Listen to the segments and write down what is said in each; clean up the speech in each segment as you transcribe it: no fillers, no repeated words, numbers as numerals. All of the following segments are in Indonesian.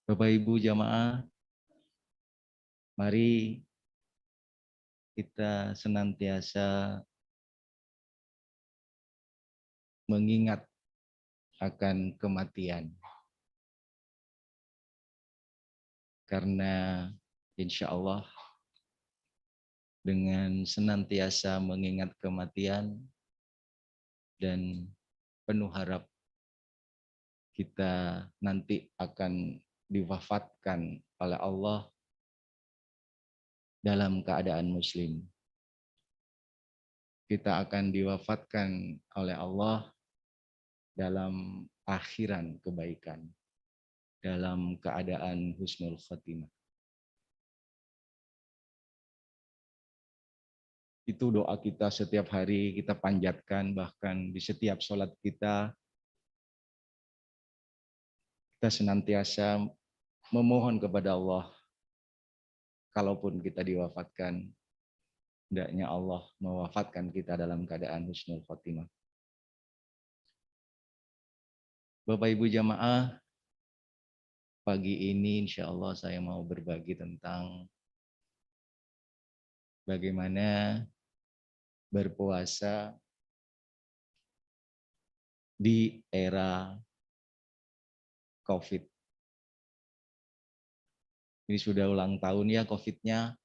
Bapak Ibu jamaah, mari kita senantiasa mengingat akan kematian. Karena insya Allah dengan senantiasa mengingat kematian dan penuh harap kita nanti akan diwafatkan oleh Allah dalam keadaan muslim. Kita akan diwafatkan oleh Allah dalam akhiran kebaikan, dalam keadaan husnul khotimah. Itu doa kita setiap hari kita panjatkan, bahkan di setiap sholat kita senantiasa memohon kepada Allah, kalaupun kita diwafatkan, hendaknya Allah mewafatkan kita dalam keadaan husnul khotimah. Bapak Ibu jamaah, pagi ini insya Allah saya mau berbagi tentang bagaimana berpuasa di era COVID. Ini sudah ulang tahun ya COVID-nya.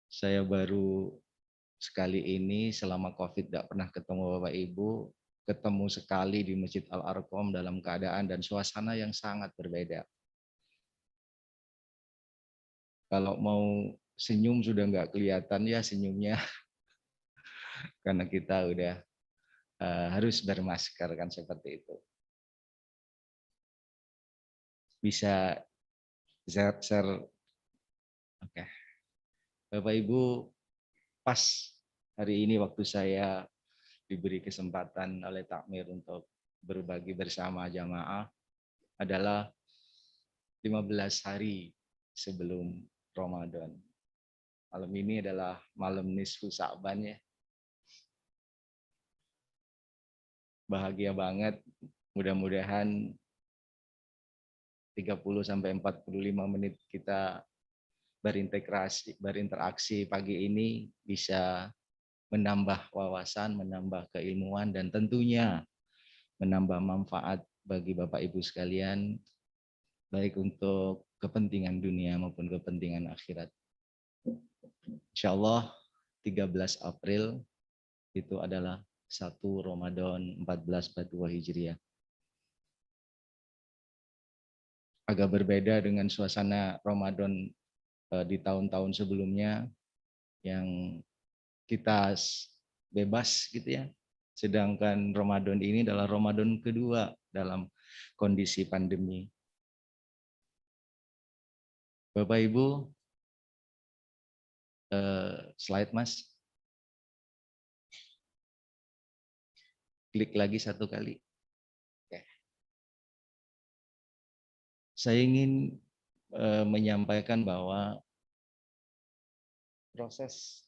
Saya baru sekali ini selama COVID tidak pernah ketemu Bapak Ibu, ketemu sekali di Masjid Al-Arqam dalam keadaan dan suasana yang sangat berbeda. Kalau mau senyum sudah nggak kelihatan ya senyumnya, karena kita udah harus bermasker kan seperti itu. Bisa share. Oke. Bapak Ibu, pas hari ini waktu saya diberi kesempatan oleh takmir untuk berbagi bersama jamaah adalah 15 hari sebelum Ramadan. Malam ini adalah malam nisfu Sa'ban ya. Bahagia banget, mudah-mudahan 30-45 menit kita berinteraksi pagi ini bisa menambah wawasan, menambah keilmuan, dan tentunya menambah manfaat bagi Bapak Ibu sekalian, baik untuk kepentingan dunia maupun kepentingan akhirat. Insya Allah 13 April itu adalah 1 Ramadan 1442 Hijriah. Agak berbeda dengan suasana Ramadan di tahun-tahun sebelumnya yang kita bebas gitu ya. Sedangkan Ramadan ini adalah Ramadan kedua dalam kondisi pandemi. Bapak Ibu, slide Mas. Klik lagi satu kali. Oke. Saya ingin menyampaikan bahwa proses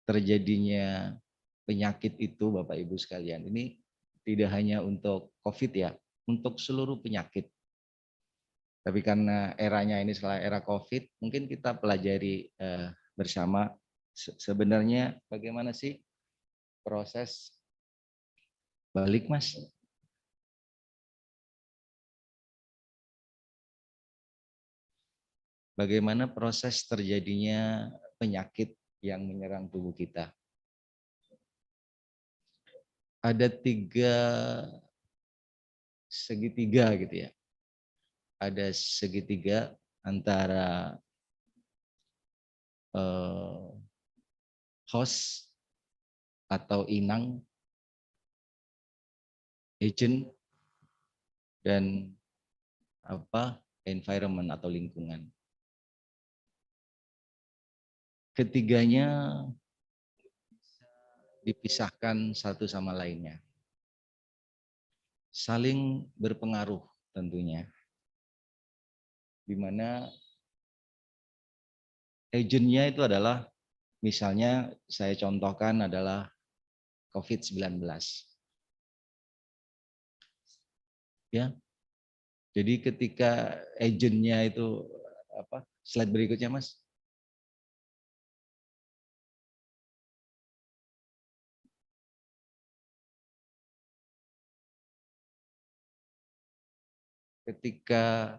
terjadinya penyakit itu Bapak Ibu sekalian, ini tidak hanya untuk COVID ya, untuk seluruh penyakit. Tapi karena eranya ini setelah era COVID, mungkin kita pelajari bersama sebenarnya bagaimana sih proses balik Mas. Bagaimana proses terjadinya penyakit yang menyerang tubuh kita. Ada 3 segitiga gitu ya. Ada segitiga antara host atau inang, agent, dan environment atau lingkungan. Ketiganya dipisahkan satu sama lainnya. Saling berpengaruh tentunya. Di mana agentnya itu adalah, misalnya saya contohkan adalah COVID-19. Ya, Jadi ketika agentnya itu apa? Slide berikutnya, Mas. Ketika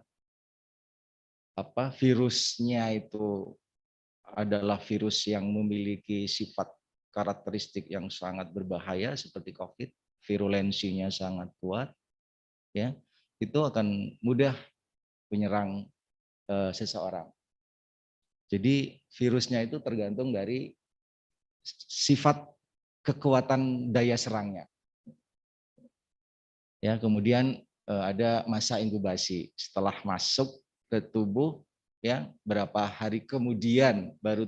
apa virusnya itu adalah virus yang memiliki sifat karakteristik yang sangat berbahaya seperti COVID, virulensinya sangat kuat, ya, itu akan mudah menyerang seseorang. Jadi virusnya itu tergantung dari sifat kekuatan daya serangnya. Ya, kemudian ada masa inkubasi. Setelah masuk ke tubuh, ya, berapa hari kemudian baru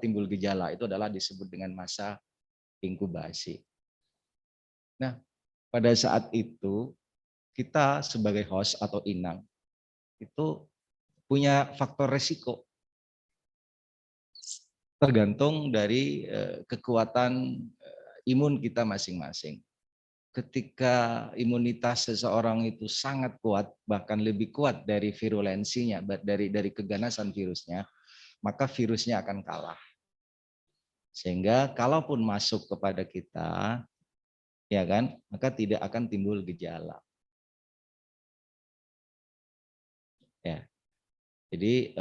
timbul gejala. Itu adalah disebut dengan masa inkubasi. Nah, pada saat itu kita sebagai host atau inang itu punya faktor resiko tergantung dari kekuatan imun kita masing-masing. Ketika imunitas seseorang itu sangat kuat, bahkan lebih kuat dari virulensinya, dari keganasan virusnya, maka virusnya akan kalah. Sehingga kalaupun masuk kepada kita, ya kan, maka tidak akan timbul gejala. Ya, jadi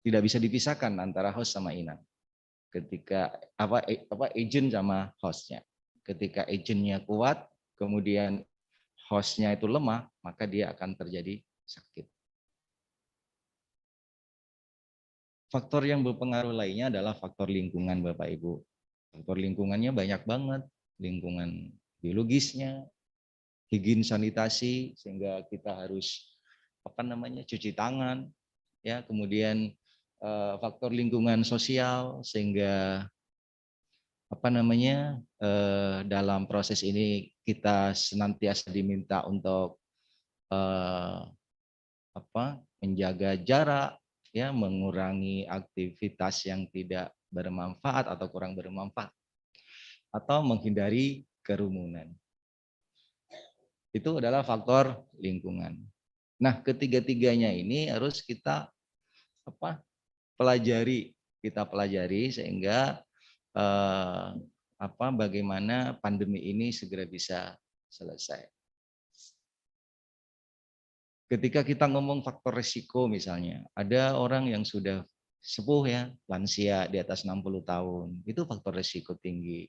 tidak bisa dipisahkan antara host sama inang. Ketika agent sama hostnya. Ketika agentnya kuat, kemudian hostnya itu lemah, maka dia akan terjadi sakit. Faktor yang berpengaruh lainnya adalah faktor lingkungan, Bapak Ibu. Faktor lingkungannya banyak banget, lingkungan biologisnya, higien sanitasi sehingga kita harus cuci tangan, ya, kemudian faktor lingkungan sosial sehingga dalam proses ini kita senantiasa diminta untuk eh, menjaga jarak, ya, mengurangi aktivitas yang tidak bermanfaat atau kurang bermanfaat, atau menghindari kerumunan. Itu adalah faktor lingkungan. Nah, ketiga-tiganya ini harus kita pelajari, sehingga bagaimana pandemi ini segera bisa selesai. Ketika kita ngomong faktor risiko misalnya, ada orang yang sudah sepuh, ya, lansia di atas 60 tahun, itu faktor risiko tinggi.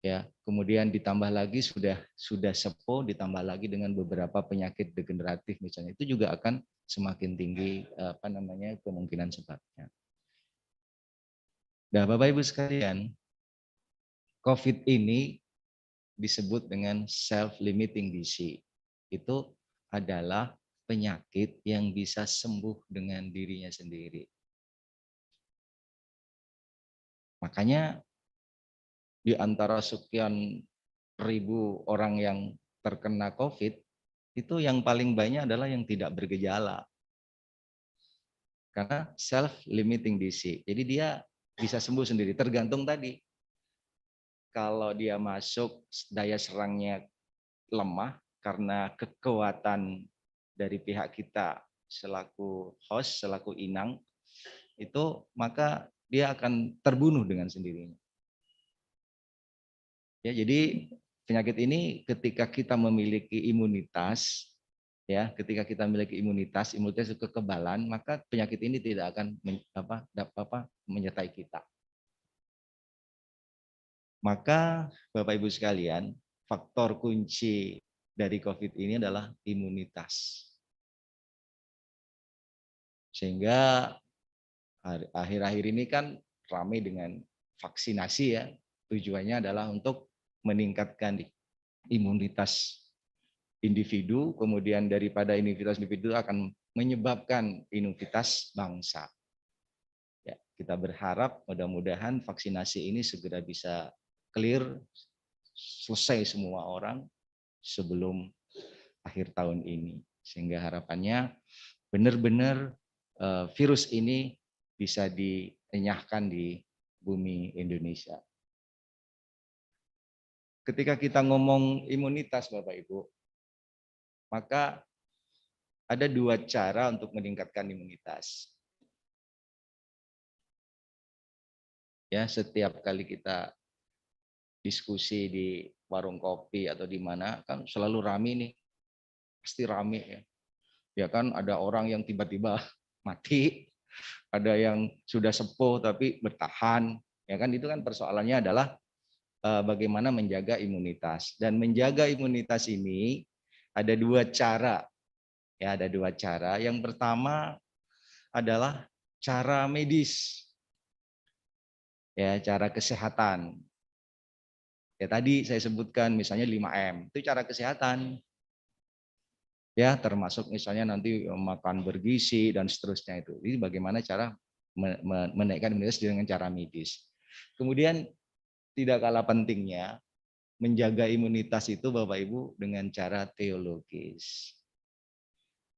Ya, kemudian ditambah lagi sudah sepuh, ditambah lagi dengan beberapa penyakit degeneratif misalnya, itu juga akan semakin tinggi kemungkinan sebabnya. Nah, Bapak Ibu sekalian, COVID ini disebut dengan self-limiting disease. Itu adalah penyakit yang bisa sembuh dengan dirinya sendiri. Makanya di antara sekian ribu orang yang terkena COVID, itu yang paling banyak adalah yang tidak bergejala. Karena self-limiting disease. Jadi dia bisa sembuh sendiri, tergantung tadi. Kalau dia masuk, daya serangnya lemah karena kekuatan dari pihak kita selaku host, selaku inang, itu maka dia akan terbunuh dengan sendirinya. Ya, jadi penyakit ini ketika kita memiliki imunitas, ya, ketika kita memiliki imunitas itu kekebalan, maka penyakit ini tidak akan menyertai kita. Maka Bapak Ibu sekalian, faktor kunci dari COVID ini adalah imunitas. Sehingga akhir-akhir ini kan ramai dengan vaksinasi, ya. Tujuannya adalah untuk meningkatkan imunitas individu, kemudian daripada imunitas individu akan menyebabkan imunitas bangsa. Ya, kita berharap mudah-mudahan vaksinasi ini segera bisa clear, selesai semua orang sebelum akhir tahun ini. Sehingga harapannya benar-benar virus ini bisa dienyahkan di bumi Indonesia. Ketika kita ngomong imunitas, Bapak Ibu, Maka ada dua cara untuk meningkatkan imunitas. Ya, setiap kali kita diskusi di warung kopi atau di mana kan selalu rame nih, pasti rame ya. Ya kan ada orang yang tiba-tiba mati, ada yang sudah sepuh tapi bertahan, ya kan itu kan persoalannya adalah bagaimana menjaga imunitas. Dan menjaga imunitas ini ada dua cara. Ya, ada dua cara. Yang pertama adalah cara medis. Ya, cara kesehatan. Ya tadi saya sebutkan misalnya 5M, itu cara kesehatan. Ya, termasuk misalnya nanti makan bergizi dan seterusnya itu. Ini bagaimana cara menaikkan imunitas dengan cara medis. Kemudian tidak kalah pentingnya menjaga imunitas itu Bapak Ibu dengan cara teologis.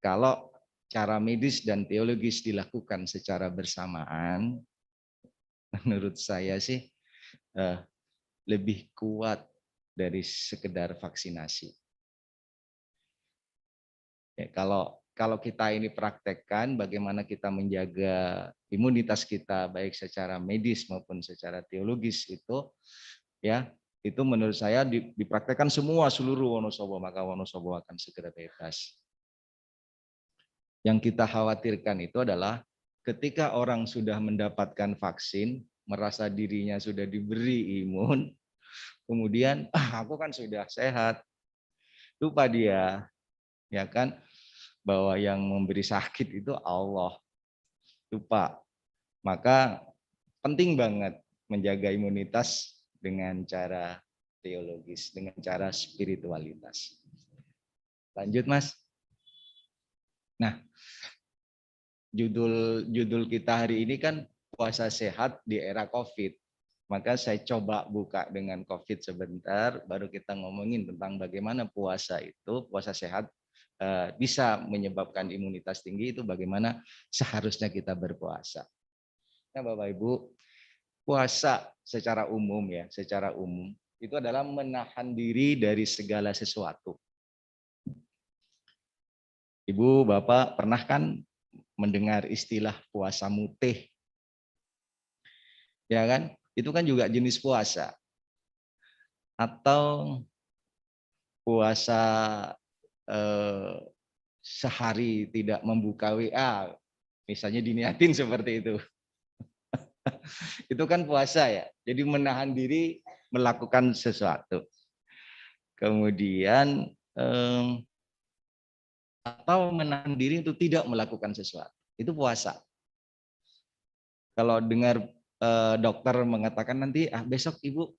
Kalau cara medis dan teologis dilakukan secara bersamaan, menurut saya sih lebih kuat dari sekedar vaksinasi. Ya, kalau kita ini praktekkan bagaimana kita menjaga imunitas kita baik secara medis maupun secara teologis ya itu menurut saya dipraktekkan semua seluruh Wonosobo, maka Wonosobo akan segera bebas. Yang kita khawatirkan itu adalah ketika orang sudah mendapatkan vaksin, merasa dirinya sudah diberi imun, kemudian aku kan sudah sehat, lupa dia, ya kan, bahwa yang memberi sakit itu Allah, lupa. Maka penting banget menjaga imunitas dengan cara teologis, dengan cara spiritualitas. Lanjut Mas. Nah, judul kita hari ini kan puasa sehat di era COVID. Maka saya coba buka dengan COVID sebentar, baru kita ngomongin tentang bagaimana puasa itu, puasa sehat bisa menyebabkan imunitas tinggi, itu bagaimana seharusnya kita berpuasa. Nah Bapak Ibu, puasa secara umum ya, secara umum itu adalah menahan diri dari segala sesuatu. Ibu, Bapak pernah kan mendengar istilah puasa mutih? Ya kan? Itu kan juga jenis puasa. Atau puasa sehari tidak membuka WA, misalnya diniatin seperti itu. Itu kan puasa ya. Jadi menahan diri melakukan sesuatu. Kemudian atau menahan diri untuk tidak melakukan sesuatu. Itu puasa. Kalau dengar dokter mengatakan nanti besok Ibu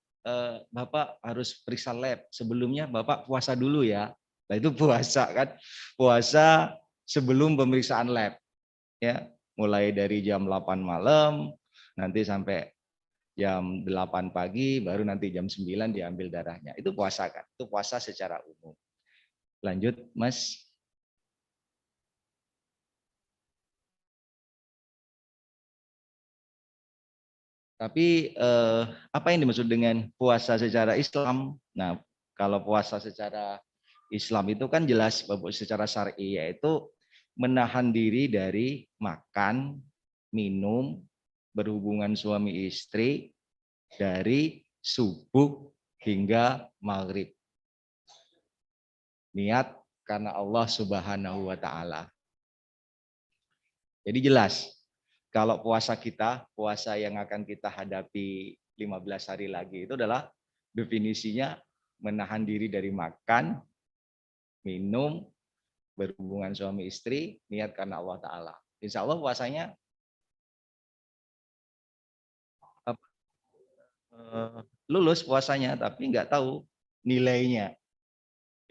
Bapak harus periksa lab, sebelumnya Bapak puasa dulu ya. Nah itu puasa kan, puasa sebelum pemeriksaan lab ya, mulai dari jam 8 malam nanti sampai jam 8 pagi, baru nanti jam 9 diambil darahnya. Itu puasa kan, itu puasa secara umum. Lanjut Mas. Tapi apa yang dimaksud dengan puasa secara Islam? Nah, kalau puasa secara Islam itu kan jelas secara syar'i, yaitu menahan diri dari makan, minum, berhubungan suami istri dari subuh hingga maghrib. Niat karena Allah Subhanahu wa taala. Jadi jelas, kalau puasa kita, puasa yang akan kita hadapi 15 hari lagi itu adalah definisinya menahan diri dari makan, minum, berhubungan suami istri, niat karena Allah Ta'ala. Insya Allah puasanya lulus puasanya, tapi nggak tahu nilainya.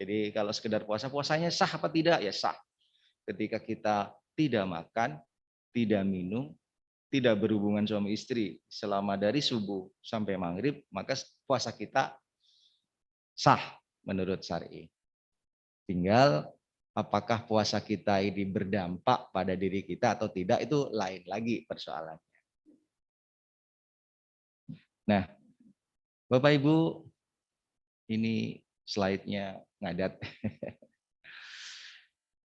Jadi kalau sekedar puasa, puasanya sah apa tidak? Ya sah. Ketika kita tidak makan, tidak minum, tidak berhubungan suami istri selama dari subuh sampai maghrib, maka puasa kita sah menurut syar'i. Tinggal apakah puasa kita ini berdampak pada diri kita atau tidak, itu lain lagi persoalannya. Nah, Bapak Ibu, ini slide-nya ngadat.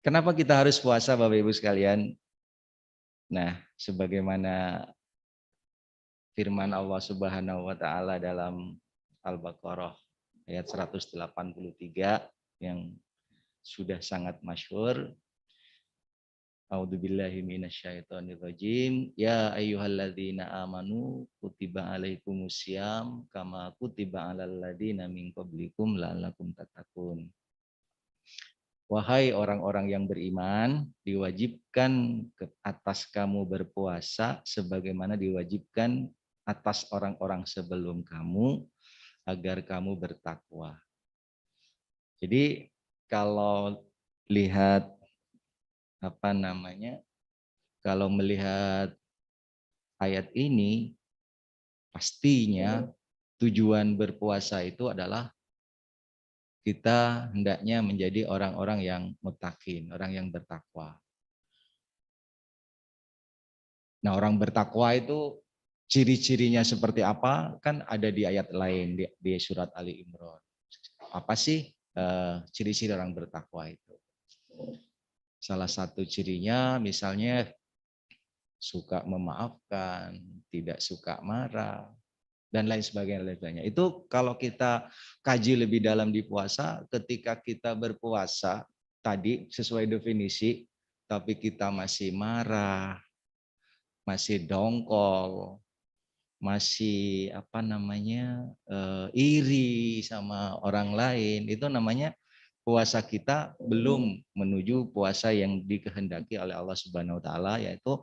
Kenapa kita harus puasa Bapak Ibu sekalian? Nah, sebagaimana firman Allah Subhanahu wa taala dalam Al-Baqarah ayat 183 yang sudah sangat masyhur. A'udzubillahi minasyaitonirrajim. Ya ayyuhalladzina amanu kutiba alaikumusiyam kama kutiba alal ladzina min qablikum la'allakum tattaqun. Wahai orang-orang yang beriman, diwajibkan ke atas kamu berpuasa sebagaimana diwajibkan atas orang-orang sebelum kamu agar kamu bertakwa. Jadi kalau lihat kalau melihat ayat ini, pastinya tujuan berpuasa itu adalah kita hendaknya menjadi orang-orang yang muttaqin, orang yang bertakwa. Nah, orang bertakwa itu ciri-cirinya seperti apa? Kan ada di ayat lain di surat Ali Imran. Apa sih ciri-ciri orang bertakwa itu? Salah satu cirinya misalnya suka memaafkan, tidak suka marah, dan lain sebagainya. Itu kalau kita kaji lebih dalam di puasa, ketika kita berpuasa tadi sesuai definisi, tapi kita masih marah, masih dongkol, masih iri sama orang lain, itu namanya puasa kita belum menuju puasa yang dikehendaki oleh Allah Subhanahu wa taala, yaitu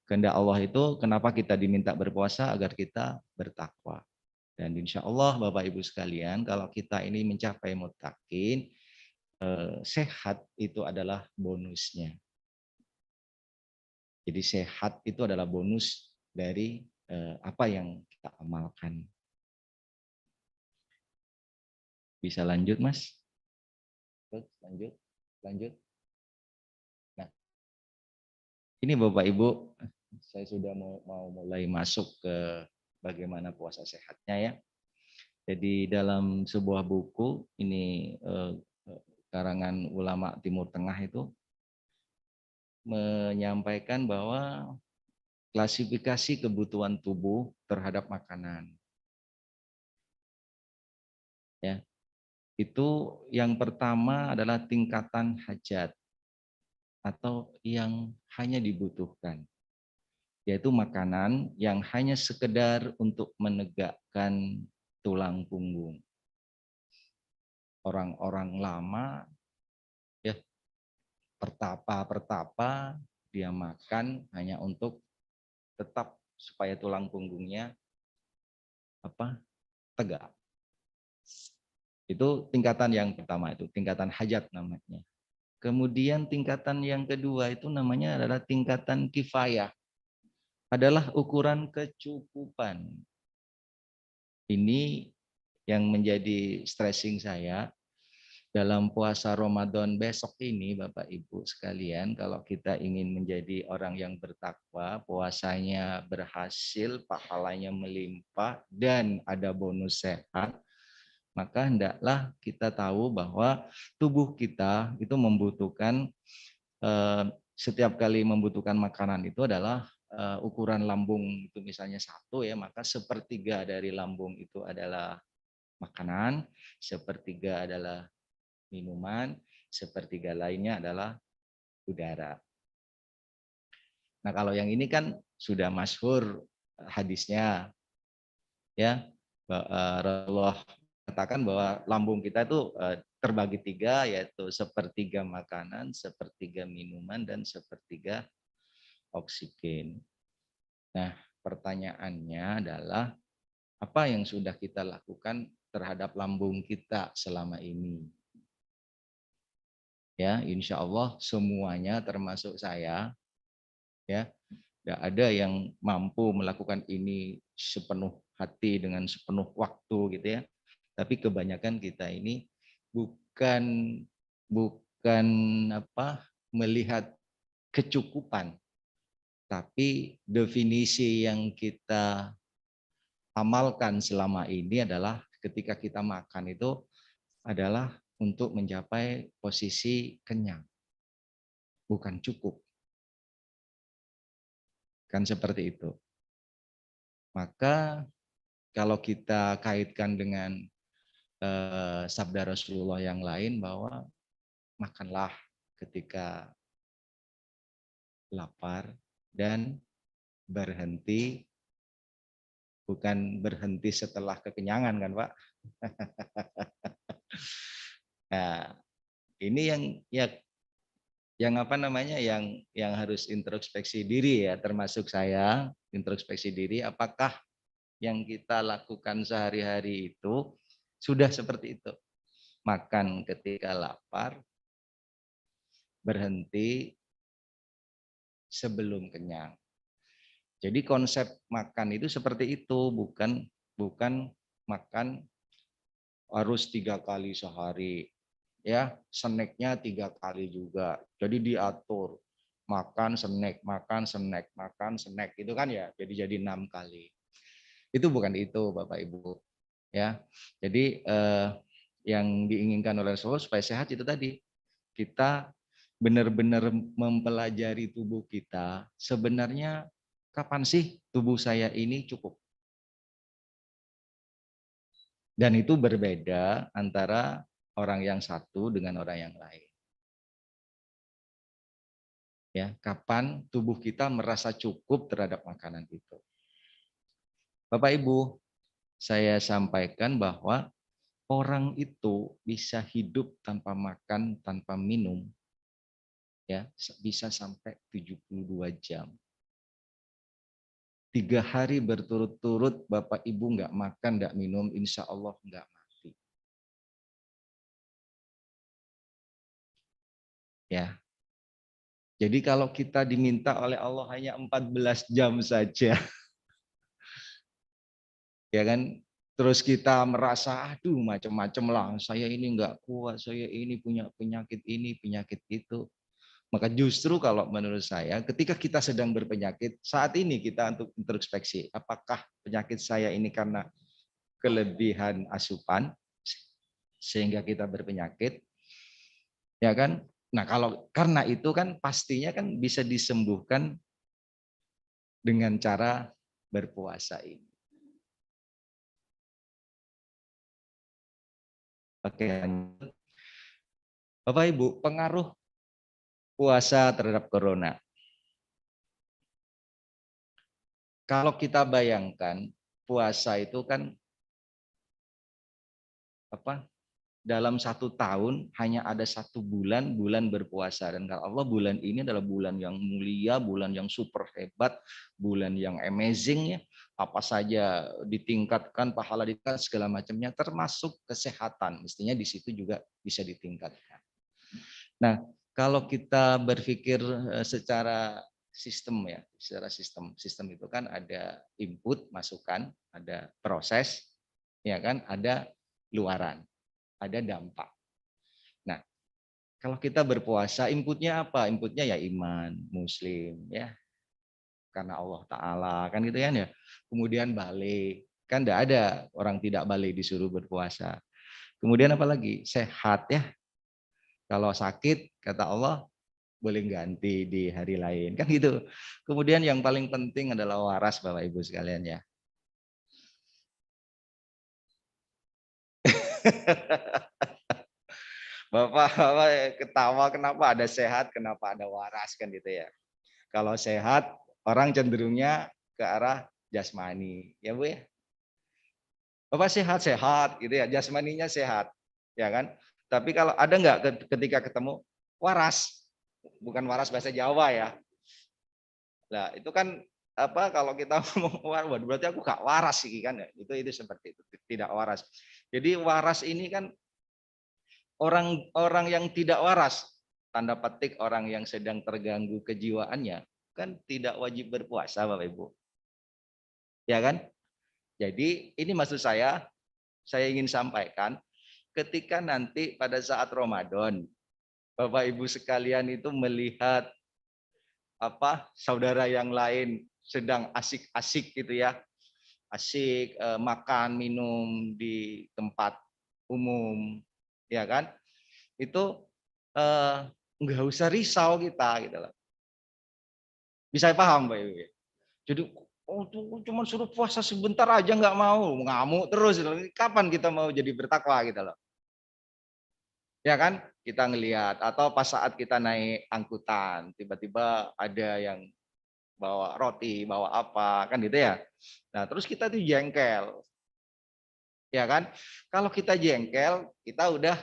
kehendak Allah itu kenapa kita diminta berpuasa agar kita bertakwa. Dan insya Allah Bapak Ibu sekalian, kalau kita ini mencapai muttaqin, sehat itu adalah bonusnya. Jadi sehat itu adalah bonus dari apa yang kita amalkan. Bisa lanjut, Mas? Lanjut. Nah, ini Bapak Ibu, saya sudah mau mulai masuk ke bagaimana puasa sehatnya ya. Jadi dalam sebuah buku ini karangan ulama Timur Tengah itu menyampaikan bahwa klasifikasi kebutuhan tubuh terhadap makanan. Ya. Itu yang pertama adalah tingkatan hajat atau yang hanya dibutuhkan, yaitu makanan yang hanya sekedar untuk menegakkan tulang punggung. Orang-orang lama ya pertapa dia makan hanya untuk tetap supaya tulang punggungnya tegak. Itu tingkatan yang pertama, itu tingkatan hajat namanya. Kemudian tingkatan yang kedua itu namanya adalah tingkatan kifayah. Adalah ukuran kecukupan. Ini yang menjadi stressing saya dalam puasa Ramadan besok ini, Bapak Ibu sekalian, kalau kita ingin menjadi orang yang bertakwa, puasanya berhasil, pahalanya melimpah, dan ada bonus sehat, maka hendaklah kita tahu bahwa tubuh kita itu membutuhkan, setiap kali membutuhkan makanan itu adalah ukuran lambung itu misalnya 1 ya, maka sepertiga dari lambung itu adalah makanan, sepertiga adalah minuman, sepertiga lainnya adalah udara. Nah, kalau yang ini kan sudah masyhur hadisnya ya, Rasulullah katakan bahwa lambung kita itu terbagi 3, yaitu sepertiga makanan, sepertiga minuman, dan sepertiga oksigen. Nah, pertanyaannya adalah apa yang sudah kita lakukan terhadap lambung kita selama ini? Ya, insya Allah semuanya termasuk saya, ya, tidak ada yang mampu melakukan ini sepenuh hati dengan sepenuh waktu gitu ya. Tapi kebanyakan kita ini bukan bukan melihat kecukupan, tapi definisi yang kita amalkan selama ini adalah ketika kita makan itu adalah untuk mencapai posisi kenyang. bukan cukup. Kan seperti itu. Maka kalau kita kaitkan dengan sabda Rasulullah yang lain bahwa makanlah ketika lapar dan berhenti, bukan berhenti setelah kekenyangan kan Pak. Nah, ini yang apa namanya yang harus introspeksi diri ya, termasuk saya introspeksi diri, apakah yang kita lakukan sehari-hari itu sudah seperti itu. Makan ketika lapar, berhenti sebelum kenyang. Jadi konsep makan itu seperti itu, bukan makan harus 3 kali sehari, ya snacknya 3 kali juga. Jadi diatur makan snack, makan snack, makan snack itu kan ya, jadi 6 kali. Itu bukan itu Bapak Ibu, ya. Jadi yang diinginkan oleh Rasulullah supaya sehat itu tadi, kita benar-benar mempelajari tubuh kita, sebenarnya kapan sih tubuh saya ini cukup. Dan itu berbeda antara orang yang satu dengan orang yang lain. Ya, kapan tubuh kita merasa cukup terhadap makanan itu. Bapak Ibu, saya sampaikan bahwa orang itu bisa hidup tanpa makan, tanpa minum, ya bisa sampai 72 jam. 3 hari berturut-turut Bapak Ibu nggak makan, nggak minum, insya Allah nggak mati. Ya. Jadi kalau kita diminta oleh Allah hanya 14 jam saja, ya kan? Terus kita merasa, aduh macam-macam lah, saya ini nggak kuat, saya ini punya penyakit ini, penyakit itu. Maka justru kalau menurut saya, ketika kita sedang berpenyakit, saat ini kita untuk introspeksi, apakah penyakit saya ini karena kelebihan asupan, sehingga kita berpenyakit, ya kan? Nah kalau karena itu kan pastinya kan bisa disembuhkan dengan cara berpuasa ini. Oke, Bapak Ibu, pengaruh puasa terhadap corona. Kalau kita bayangkan puasa itu kan apa? Dalam 1 tahun hanya ada 1 bulan berpuasa, dan kalau Allah bulan ini adalah bulan yang mulia, bulan yang super hebat, bulan yang amazing ya, apa saja ditingkatkan, pahala ditingkatkan segala macamnya, termasuk kesehatan mestinya di situ juga bisa ditingkatkan. Nah kalau kita berpikir secara sistem ya, secara sistem itu kan ada input masukan, ada proses, ya kan, ada luaran, ada dampak. Nah, kalau kita berpuasa, inputnya apa? Inputnya ya iman, muslim, ya, karena Allah Ta'ala, kan gitu kan ya. Kemudian balik, kan tidak ada orang tidak balik disuruh berpuasa. Kemudian apa lagi? Sehat ya. Kalau sakit, kata Allah, boleh ganti di hari lain, kan gitu. Kemudian yang paling penting adalah waras Bapak Ibu sekalian ya. Bapak ketawa kenapa ada sehat, kenapa ada waras kan gitu ya. Kalau sehat, orang cenderungnya ke arah jasmani, ya Bu ya. Bapak sehat-sehat gitu ya, jasmaninya sehat, ya kan. Tapi kalau ada nggak ketika ketemu waras, bukan waras bahasa Jawa ya. Nah itu kan apa kalau kita ngomong waras, berarti aku gak waras sih kan ya. Itu seperti itu, tidak waras. Jadi waras ini kan orang yang tidak waras, tanda petik orang yang sedang terganggu kejiwaannya, kan tidak wajib berpuasa Bapak Ibu. Ya kan? Jadi ini maksud saya ingin sampaikan, ketika nanti pada saat Ramadan, Bapak Ibu sekalian itu melihat apa saudara yang lain sedang asik-asik gitu ya, asik makan minum di tempat umum, ya kan? Itu nggak usah risau kita gitu loh. Bisa paham Pak Ibu? Jadi oh tuh cuma suruh puasa sebentar aja nggak mau, ngamuk terus. Kapan kita mau jadi bertakwa gitu loh? Ya kan? Kita ngelihat atau pas saat kita naik angkutan, tiba-tiba ada yang bawa roti, bawa apa, kan gitu ya. Nah, terus kita tuh jengkel. Ya kan? Kalau kita jengkel, kita udah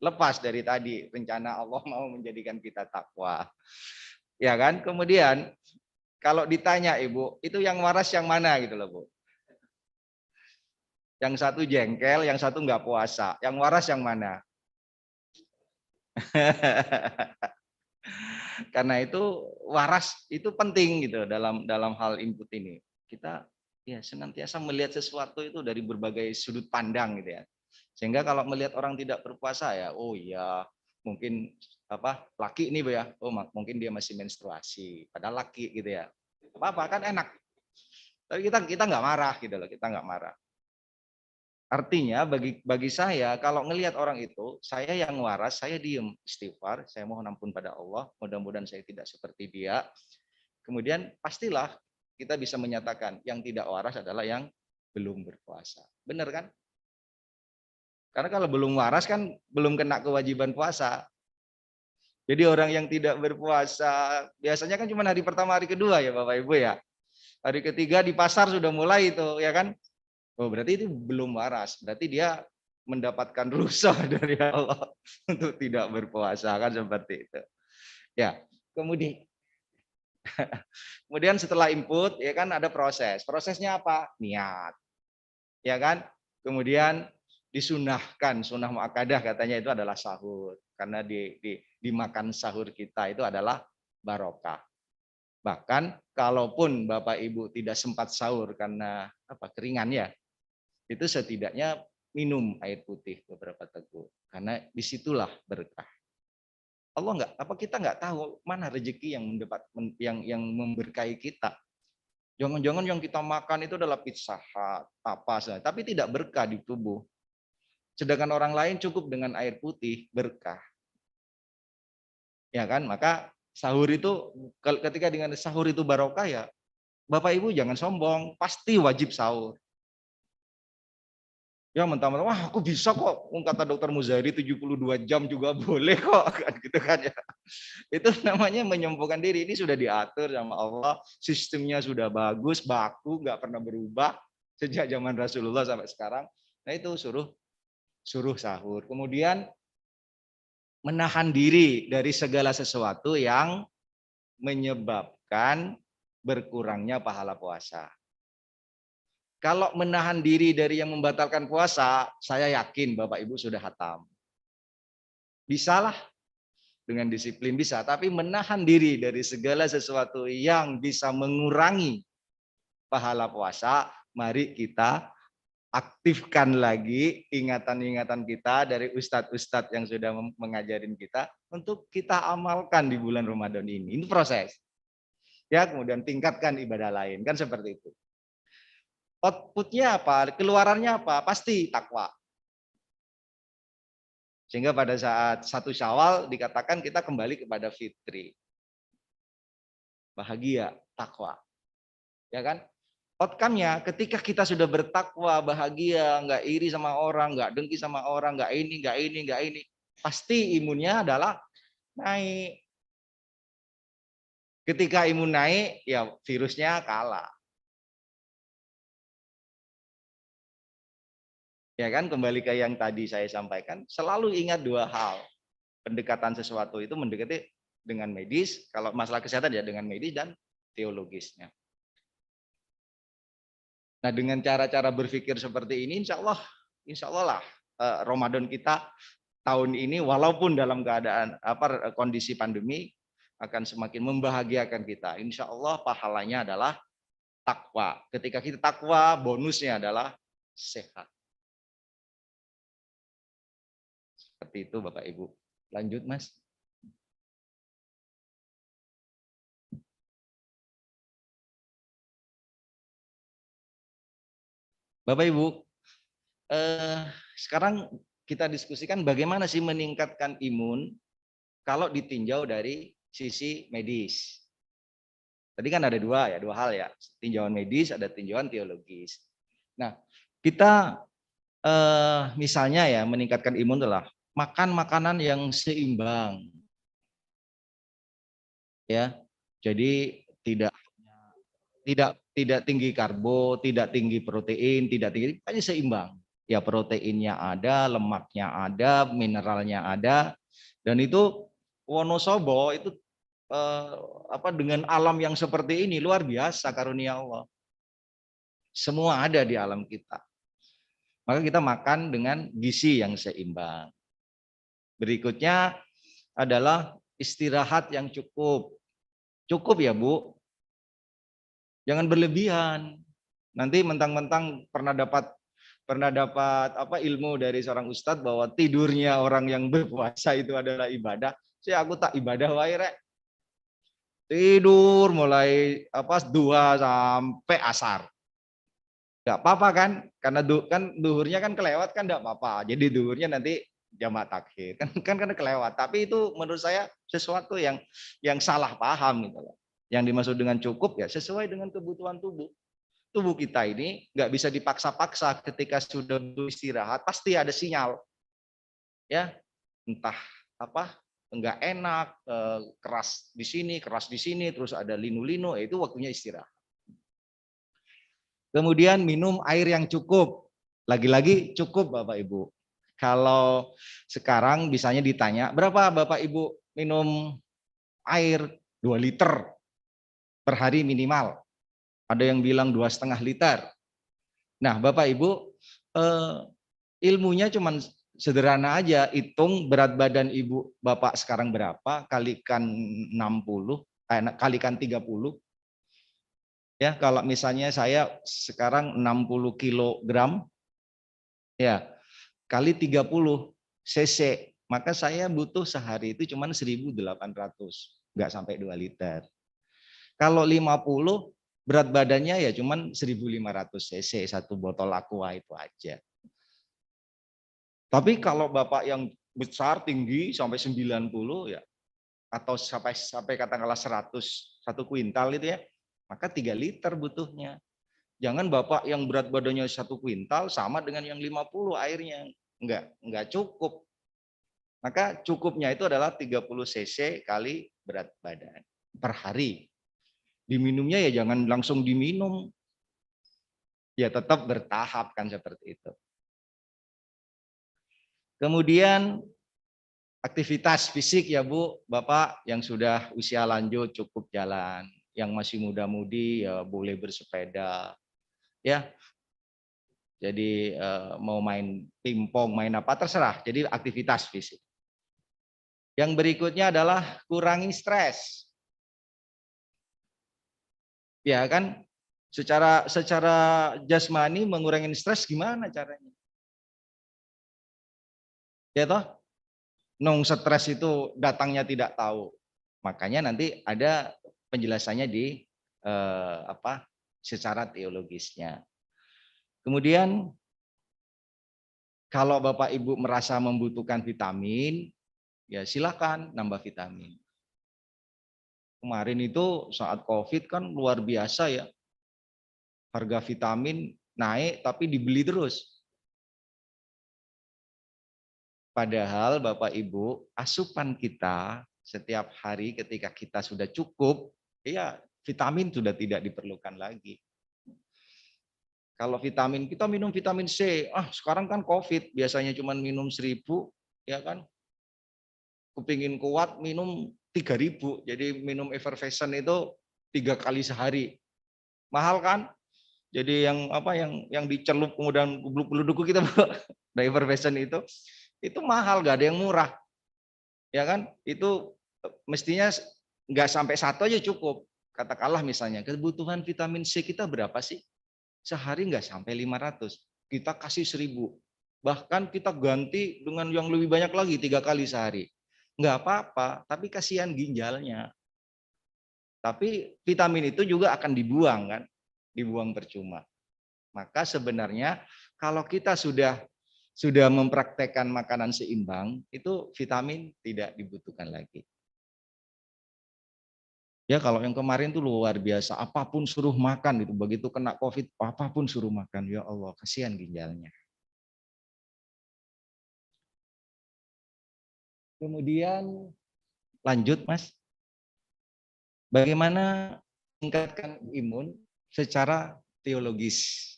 lepas dari tadi rencana Allah mau menjadikan kita takwa. Ya kan? Kemudian kalau ditanya Ibu, itu yang waras yang mana gitu loh Bu? Yang satu jengkel, yang satu nggak puasa. Yang waras yang mana? Karena itu waras itu penting gitu dalam hal input ini. Kita ya senantiasa melihat sesuatu itu dari berbagai sudut pandang gitu ya. Sehingga kalau melihat orang tidak berpuasa ya, oh iya mungkin apa laki ini ya, oh mungkin dia masih menstruasi, padahal laki gitu ya. Apa kan enak. Tapi kita nggak marah gitu loh, kita nggak marah. Artinya bagi saya kalau ngelihat orang itu, saya yang waras, saya diem istighfar, saya mohon ampun pada Allah, mudah-mudahan saya tidak seperti dia. Kemudian pastilah kita bisa menyatakan yang tidak waras adalah yang belum berpuasa. Benar kan? Karena kalau belum waras kan belum kena kewajiban puasa. Jadi orang yang tidak berpuasa biasanya kan cuma hari pertama, hari kedua ya Bapak Ibu ya. Hari ketiga di pasar sudah mulai itu ya kan. Oh, berarti itu belum waras. Berarti dia mendapatkan rusa dari Allah untuk tidak berpuasa kan seperti itu. Ya, kemudian setelah input ya kan ada proses. Prosesnya apa? Niat. Ya kan? Kemudian disunahkan, sunnah muakkadah katanya itu adalah sahur. Karena dimakan sahur kita itu adalah barokah. Bahkan kalaupun Bapak Ibu tidak sempat sahur karena apa keringan ya, itu setidaknya minum air putih beberapa teguk karena disitulah berkah. Allah nggak apa kita nggak tahu mana rezeki yang mendapat yang memberkahi kita. Jangan-jangan yang kita makan itu adalah pizza apa saja, tapi tidak berkah di tubuh. Sedangkan orang lain cukup dengan air putih berkah. Ya kan? Maka sahur itu ketika dengan sahur itu barokah ya, Bapak Ibu jangan sombong, pasti wajib sahur. Ya mentah-mentah, wah aku bisa kok, kata dokter Muzari 72 jam juga boleh kok, kan gitu kan ya. Itu namanya menyembuhkan diri, ini sudah diatur sama Allah, sistemnya sudah bagus, baku, nggak pernah berubah sejak zaman Rasulullah sampai sekarang. Nah itu suruh sahur. Kemudian menahan diri dari segala sesuatu yang menyebabkan berkurangnya pahala puasa. Kalau menahan diri dari yang membatalkan puasa, saya yakin Bapak Ibu sudah hatam. Bisalah dengan disiplin bisa, tapi menahan diri dari segala sesuatu yang bisa mengurangi pahala puasa, mari kita aktifkan lagi ingatan-ingatan kita dari ustadz-ustadz yang sudah mengajarin kita untuk kita amalkan di bulan Ramadan ini. Ini proses. Ya, kemudian tingkatkan ibadah lain, kan seperti itu. Outputnya apa? Keluarannya apa? Pasti takwa. Sehingga pada saat 1 Syawal dikatakan kita kembali kepada fitri. Bahagia, takwa. Ya kan? Outcome-nya ketika kita sudah bertakwa, bahagia, nggak iri sama orang, nggak dengki sama orang, nggak ini, nggak ini, nggak ini. Pasti imunnya adalah naik. Ketika imun naik, ya virusnya kalah. Ya kan, kembali ke yang tadi saya sampaikan, selalu ingat 2 hal. Pendekatan sesuatu itu mendekati dengan medis, kalau masalah kesehatan ya dengan medis dan teologisnya. Nah, dengan cara-cara berpikir seperti ini, insya Allah lah Ramadan kita tahun ini, walaupun dalam keadaan kondisi pandemi, akan semakin membahagiakan kita. Insya Allah pahalanya adalah takwa. Ketika kita takwa, bonusnya adalah sehat. Seperti itu Bapak Ibu. Lanjut Mas. Bapak Ibu, sekarang kita diskusikan bagaimana sih meningkatkan imun kalau ditinjau dari sisi medis. Tadi kan ada dua hal ya, tinjauan medis, ada tinjauan teologis. Nah, kita misalnya ya meningkatkan imun adalah makan makanan yang seimbang, ya. Jadi tidak tinggi karbo, tidak tinggi protein, tidak tinggi, hanya seimbang. Ya proteinnya ada, lemaknya ada, mineralnya ada, dan itu Wonosobo itu dengan alam yang seperti ini luar biasa karunia Allah. Semua ada di alam kita. Maka kita makan dengan gizi yang seimbang. Berikutnya adalah istirahat yang cukup. Cukup ya Bu. Jangan berlebihan. Nanti mentang-mentang pernah dapat ilmu dari seorang ustadz bahwa tidurnya orang yang berpuasa itu adalah ibadah. Aku tak ibadah wae rek. Tidur mulai 2 sampai asar. Enggak apa-apa kan? Karena duhurnya kan kelewat kan enggak apa-apa. Jadi duhurnya nanti jamak takhir. Kan kelewat. Tapi itu menurut saya sesuatu yang salah paham gitu loh. Yang dimaksud dengan cukup ya sesuai dengan kebutuhan tubuh. Tubuh kita ini nggak bisa dipaksa-paksa, ketika sudah butuh istirahat pasti ada sinyal. Ya, entah enggak enak, keras di sini, terus ada linu-linu, itu waktunya istirahat. Kemudian minum air yang cukup. Lagi-lagi cukup Bapak Ibu. Kalau sekarang misalnya ditanya, berapa Bapak Ibu minum air? 2 liter per hari minimal. Ada yang bilang 2,5 liter. Nah Bapak Ibu, ilmunya cuman sederhana aja, hitung berat badan Ibu Bapak sekarang berapa, kalikan 60, kalikan 30. Ya, kalau misalnya saya sekarang 60 kilogram, ya, kali 30 cc, maka saya butuh sehari itu cuma 1.800, nggak sampai 2 liter. Kalau 50, berat badannya ya cuma 1.500 cc, satu botol aqua itu aja. Tapi kalau Bapak yang besar, tinggi, sampai 90 ya, atau sampai katakanlah 100, 1 kuintal itu ya, maka 3 liter butuhnya. Jangan Bapak yang berat badannya 1 kuintal sama dengan yang 50 airnya. Enggak cukup. Maka cukupnya itu adalah 30 cc kali berat badan per hari. Diminumnya ya jangan langsung diminum. Ya tetap bertahap kan seperti itu. Kemudian aktivitas fisik ya Bu, Bapak yang sudah usia lanjut cukup jalan. Yang masih muda-mudi ya boleh bersepeda. Ya, jadi mau main pingpong, main apa terserah. Jadi aktivitas fisik. Yang berikutnya adalah kurangi stres. Ya kan, secara jasmani mengurangi stres gimana caranya? Ya toh, stres itu datangnya tidak tahu. Makanya nanti ada penjelasannya di secara teologisnya. Kemudian kalau Bapak Ibu merasa membutuhkan vitamin, ya silakan nambah vitamin. Kemarin itu saat COVID kan luar biasa ya. Harga vitamin naik tapi dibeli terus. Padahal Bapak Ibu, asupan kita setiap hari ketika kita sudah cukup, ya vitamin sudah tidak diperlukan lagi. Kalau vitamin, kita minum vitamin C. Sekarang kan COVID, biasanya cuma minum 1.000, ya kan. Kepingin kuat minum 3.000. Jadi minum effervescent itu 3 kali sehari. Mahal kan? Jadi yang dicelup kemudian bulu-bulu kita effervescent itu mahal, gak ada yang murah. Ya kan? Itu mestinya nggak sampai 1 aja cukup. Katakanlah misalnya kebutuhan vitamin C kita berapa sih? Sehari nggak sampai 500. Kita kasih 1.000. Bahkan kita ganti dengan yang lebih banyak lagi 3 kali sehari. Nggak apa-apa, tapi kasihan ginjalnya. Tapi vitamin itu juga akan dibuang kan? Dibuang percuma. Maka sebenarnya kalau kita sudah sudah mempraktekkan makanan seimbang, itu vitamin tidak dibutuhkan lagi. Ya kalau yang kemarin tuh luar biasa, apapun suruh makan gitu. Begitu kena COVID, apapun suruh makan. Ya Allah, kasihan ginjalnya. Kemudian lanjut Mas, bagaimana meningkatkan imun secara teologis,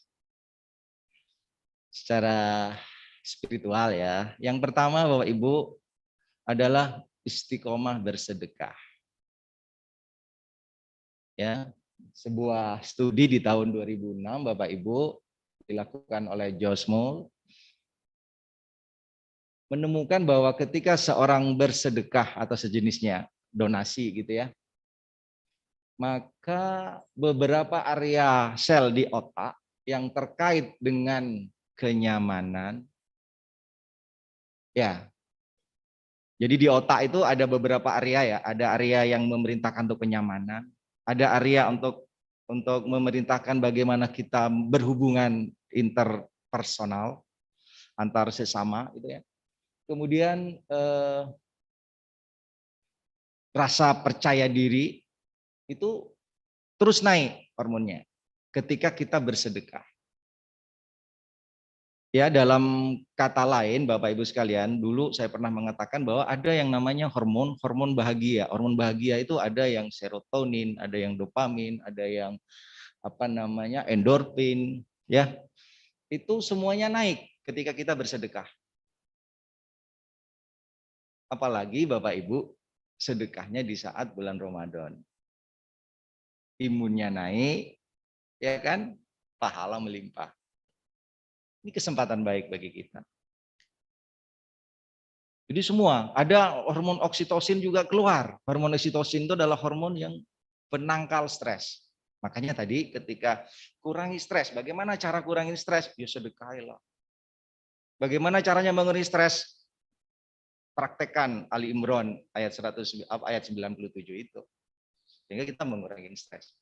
secara spiritual ya. Yang pertama Bapak Ibu adalah istiqomah bersedekah. Ya, sebuah studi di tahun 2006 Bapak Ibu dilakukan oleh Josh Moll menemukan bahwa ketika seorang bersedekah atau sejenisnya, donasi gitu ya, maka beberapa area sel di otak yang terkait dengan kenyamanan, ya, jadi di otak itu ada beberapa area ya, ada area yang memerintahkan untuk kenyamanan, ada area untuk memerintahkan bagaimana kita berhubungan interpersonal antar sesama gitu ya. Kemudian rasa percaya diri itu terus naik hormonnya ketika kita bersedekah. Ya, dalam kata lain Bapak Ibu sekalian, dulu saya pernah mengatakan bahwa ada yang namanya hormon bahagia. Hormon bahagia itu ada yang serotonin, ada yang dopamin, ada yang endorfin, ya. Itu semuanya naik ketika kita bersedekah. Apalagi Bapak Ibu sedekahnya di saat bulan Ramadan. Imunnya naik, ya kan? Pahala melimpah. Ini kesempatan baik bagi kita. Jadi semua, ada hormon oksitosin juga keluar. Hormon oksitosin itu adalah hormon yang penangkal stres. Makanya tadi ketika kurangi stres, bagaimana cara kurangi stres? Ya sedekahlah. Bagaimana caranya mengurangi stres? Praktekkan Ali Imran ayat 97 itu. Sehingga kita mengurangi stres.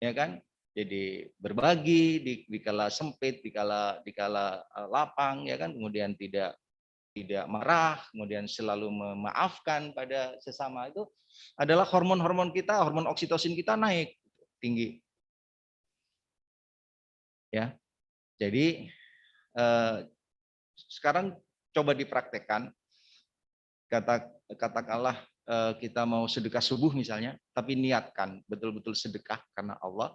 Ya kan? Jadi berbagi di kala sempit, di kala lapang, ya kan? Kemudian tidak marah, kemudian selalu memaafkan pada sesama, itu adalah hormon-hormon kita, hormon oksitosin kita naik tinggi. Ya. Jadi sekarang coba dipraktekkan. Katakanlah kita mau sedekah subuh misalnya, tapi niatkan betul-betul sedekah karena Allah.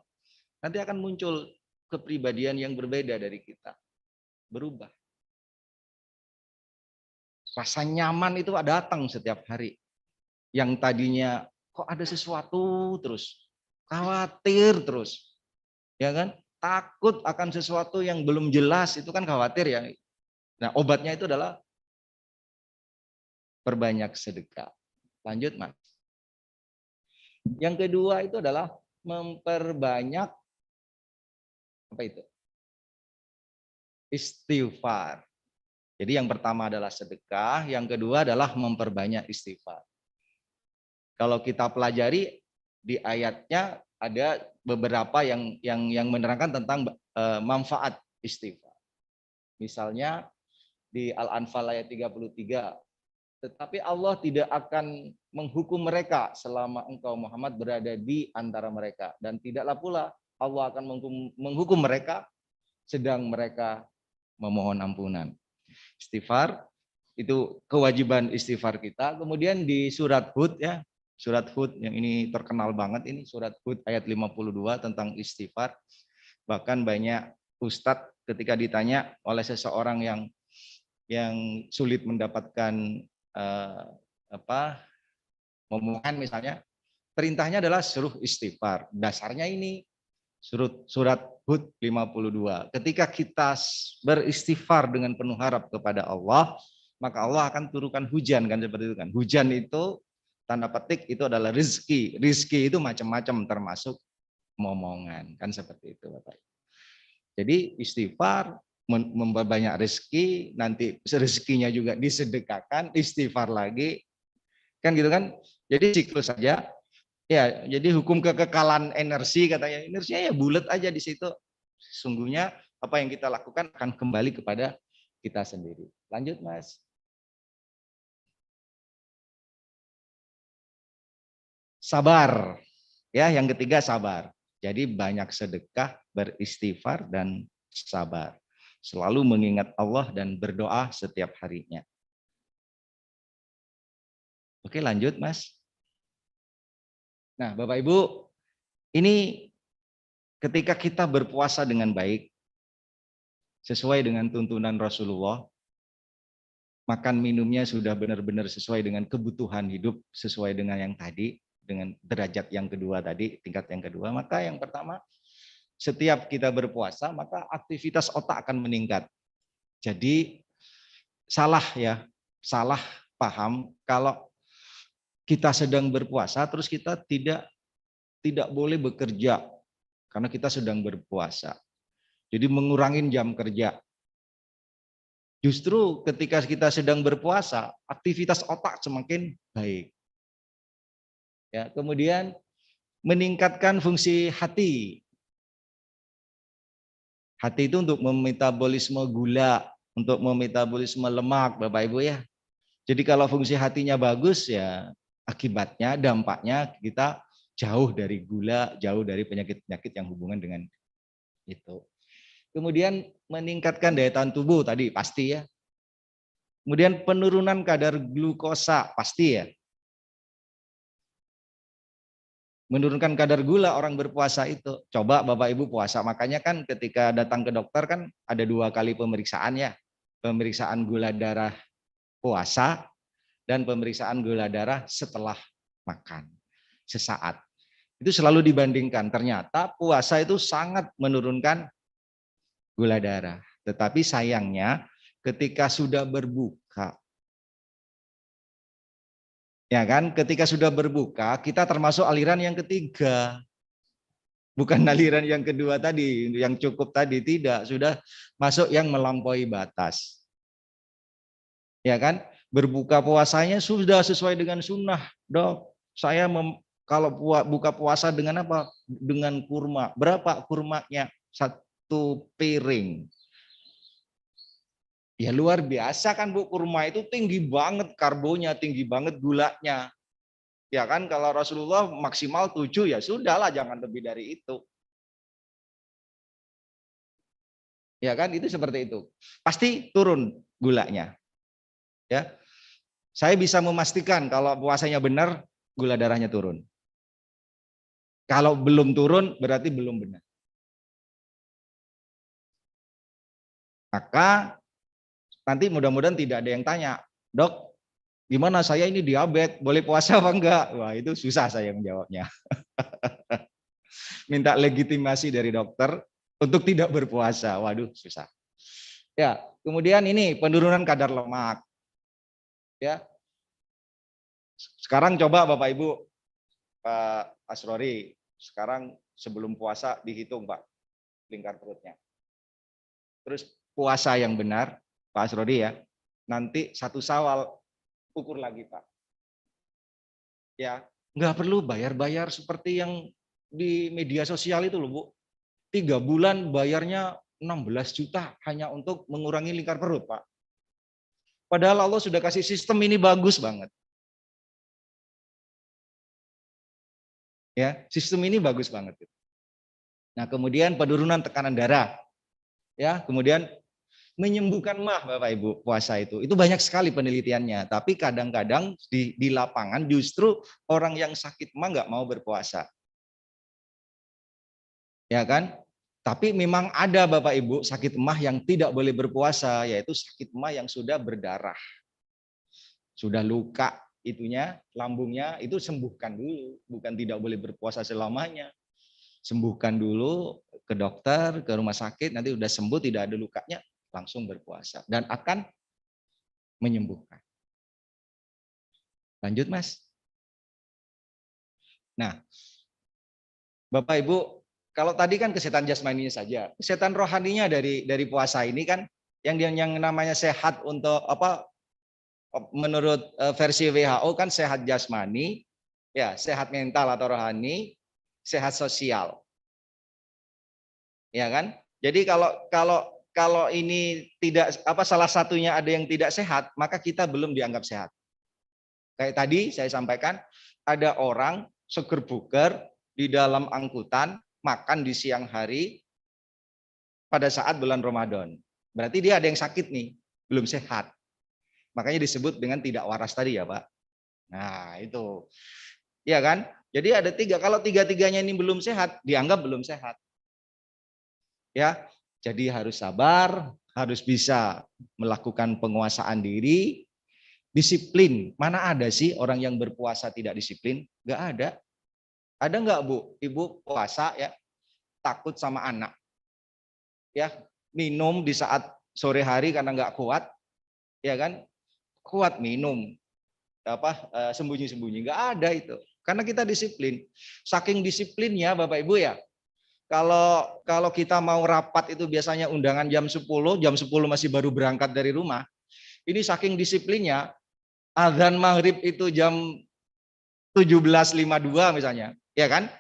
Nanti akan muncul kepribadian yang berbeda dari kita. Berubah. Rasa nyaman itu datang setiap hari. Yang tadinya kok ada sesuatu terus. Khawatir terus. Ya kan? Takut akan sesuatu yang belum jelas, itu kan khawatir ya. Nah, obatnya itu adalah perbanyak sedekah. Lanjut, Mas. Yang kedua itu adalah memperbanyak apa itu? Istighfar. Jadi yang pertama adalah sedekah, yang kedua adalah memperbanyak istighfar. Kalau kita pelajari di ayatnya ada beberapa yang menerangkan tentang manfaat istighfar. Misalnya di Al-Anfal ayat 33, tetapi Allah tidak akan menghukum mereka selama engkau Muhammad berada di antara mereka, dan tidaklah pula Allah akan menghukum mereka sedang mereka memohon ampunan. Istighfar itu kewajiban istighfar kita. Kemudian di surat Hud ya, surat Hud yang ini terkenal banget, ini surat Hud ayat 52 tentang istighfar. Bahkan banyak ustadz ketika ditanya oleh seseorang yang sulit mendapatkan omongan misalnya, perintahnya adalah suruh istighfar. Dasarnya ini surat Hud 52. Ketika kita beristighfar dengan penuh harap kepada Allah, maka Allah akan turunkan hujan, kan seperti itu kan. Hujan itu tanda petik itu adalah rezeki. Rezeki itu macam-macam termasuk momongan, kan seperti itu Bapak. Jadi istighfar memperbanyak rezeki, nanti rezekinya juga disedekahkan, istighfar lagi. Kan gitu kan? Jadi siklus saja. Ya, jadi hukum kekekalan energi katanya. Energinya ya bulat aja di situ. Sungguhnya apa yang kita lakukan akan kembali kepada kita sendiri. Lanjut, Mas. Sabar. Ya, yang ketiga sabar. Jadi banyak sedekah, beristighfar, dan sabar. Selalu mengingat Allah dan berdoa setiap harinya. Oke, lanjut, Mas. Nah, Bapak Ibu, ini ketika kita berpuasa dengan baik, sesuai dengan tuntunan Rasulullah, makan minumnya sudah benar-benar sesuai dengan kebutuhan hidup, sesuai dengan yang tadi, dengan derajat yang kedua tadi, tingkat yang kedua, maka yang pertama, setiap kita berpuasa, maka aktivitas otak akan meningkat. Jadi salah paham kalau kita sedang berpuasa terus kita tidak boleh bekerja karena kita sedang berpuasa. Jadi mengurangin jam kerja. Justru ketika kita sedang berpuasa, aktivitas otak semakin baik. Ya, kemudian meningkatkan fungsi hati. Hati itu untuk memetabolisme gula, untuk memetabolisme lemak, Bapak Ibu ya. Jadi kalau fungsi hatinya bagus ya akibatnya, dampaknya kita jauh dari gula, jauh dari penyakit-penyakit yang hubungan dengan itu. Kemudian meningkatkan daya tahan tubuh tadi pasti ya. Kemudian penurunan kadar glukosa pasti ya. Menurunkan kadar gula orang berpuasa itu. Coba Bapak Ibu puasa, makanya kan ketika datang ke dokter kan ada 2 kali pemeriksaan ya. Pemeriksaan gula darah puasa dan pemeriksaan gula darah setelah makan sesaat. Itu selalu dibandingkan. Ternyata puasa itu sangat menurunkan gula darah. Tetapi sayangnya ketika sudah berbuka, ya kan, ketika sudah berbuka kita termasuk aliran yang ketiga. Bukan aliran yang kedua tadi, yang cukup tadi, tidak, sudah masuk yang melampaui batas. Ya kan, berbuka puasanya sudah sesuai dengan sunnah, Dok. Saya kalau buka puasa dengan apa? Dengan kurma. Berapa kurmanya? 1 piring. Ya luar biasa kan Bu, kurma itu tinggi banget karbonya, tinggi banget gulanya. Ya kan, kalau Rasulullah maksimal 7 ya sudahlah, jangan lebih dari itu. Ya kan, itu seperti itu. Pasti turun gulanya. Ya. Saya bisa memastikan kalau puasanya benar, gula darahnya turun. Kalau belum turun berarti belum benar. Maka nanti mudah-mudahan tidak ada yang tanya, "Dok, gimana saya ini diabetes, boleh puasa apa enggak?" Wah, itu susah saya menjawabnya. Minta legitimasi dari dokter untuk tidak berpuasa. Waduh, susah. Ya, kemudian ini penurunan kadar lemak. Ya. Sekarang coba Bapak Ibu, Pak Asrori, sekarang sebelum puasa dihitung Pak lingkar perutnya. Terus puasa yang benar, Pak Asrori ya, nanti 1 Syawal ukur lagi Pak. Ya, nggak perlu bayar-bayar seperti yang di media sosial itu loh Bu. 3 bulan bayarnya 16 juta hanya untuk mengurangi lingkar perut Pak. Padahal Allah sudah kasih sistem ini bagus banget. Ya, sistem ini bagus banget. Nah, kemudian penurunan tekanan darah. Ya, kemudian menyembuhkan mah Bapak Ibu puasa itu. Itu banyak sekali penelitiannya, tapi kadang-kadang di lapangan justru orang yang sakit mah nggak mau berpuasa. Ya kan? Tapi memang ada Bapak Ibu sakit mah yang tidak boleh berpuasa, yaitu sakit mah yang sudah berdarah. Sudah luka itunya, lambungnya, itu sembuhkan dulu, bukan tidak boleh berpuasa selamanya. Sembuhkan dulu ke dokter, ke rumah sakit, nanti udah sembuh tidak ada lukanya, langsung berpuasa dan akan menyembuhkan. Lanjut Mas. Nah, Bapak Ibu, kalau tadi kan kesehatan jasmaninya saja, kesehatan rohaninya dari puasa ini kan yang namanya sehat untuk apa? Menurut versi WHO kan sehat jasmani, ya sehat mental atau rohani, sehat sosial, ya kan? Jadi kalau ini tidak salah satunya ada yang tidak sehat, maka kita belum dianggap sehat. Kayak tadi saya sampaikan, ada orang seger buger di dalam angkutan, makan di siang hari pada saat bulan Ramadan. Berarti dia ada yang sakit nih, belum sehat. Makanya disebut dengan tidak waras tadi ya Pak. Nah itu, ya kan? Jadi ada tiga, kalau tiga-tiganya ini belum sehat, dianggap belum sehat. Ya, jadi harus sabar, harus bisa melakukan penguasaan diri, disiplin. Mana ada sih orang yang berpuasa tidak disiplin? Nggak ada. Ada nggak Bu? Ibu puasa ya, takut sama anak. Ya, minum di saat sore hari karena nggak kuat, ya kan? Kuat minum, sembunyi-sembunyi. Nggak ada itu. Karena kita disiplin. Saking disiplinnya Bapak Ibu ya, kalau kita mau rapat itu biasanya undangan jam 10 masih baru berangkat dari rumah. Ini saking disiplinnya, azan maghrib itu jam 17.52 misalnya, ya kan?